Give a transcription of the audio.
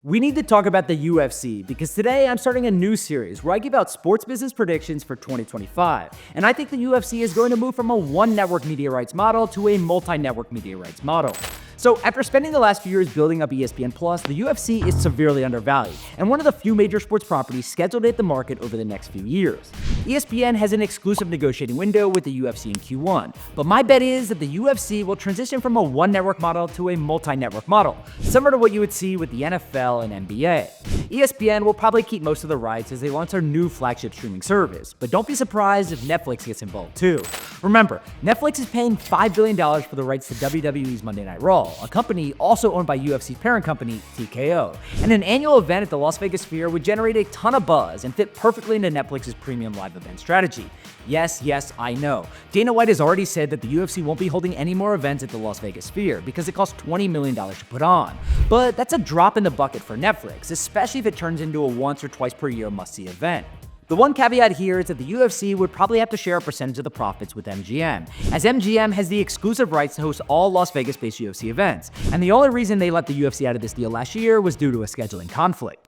We need to talk about the UFC because today I'm starting a new series where I give out sports business predictions for 2025. And I think the UFC is going to move from a one network media rights model to a multi-network media rights model. So after spending the last few years building up ESPN+, the UFC is severely undervalued and one of the few major sports properties scheduled to hit the market over the next few years. ESPN has an exclusive negotiating window with the UFC in Q1, but my bet is that the UFC will transition from a one network model to a multi-network model, similar to what you would see with the NFL and NBA. ESPN will probably keep most of the rights as they launch their new flagship streaming service, but don't be surprised if Netflix gets involved too. Remember, Netflix is paying $5 billion for the rights to WWE's Monday Night Raw, a company also owned by UFC's parent company, TKO. And an annual event at the Las Vegas Sphere would generate a ton of buzz and fit perfectly into Netflix's premium live event strategy. Yes, I know. Dana White has already said that the UFC won't be holding any more events at the Las Vegas Sphere because it costs $20 million to put on. But that's a drop in the bucket for Netflix, especially if it turns into a once or twice per year must-see event. The one caveat here is that the UFC would probably have to share a percentage of the profits with MGM, as MGM has the exclusive rights to host all Las Vegas-based UFC events, and the only reason they let the UFC out of this deal last year was due to a scheduling conflict.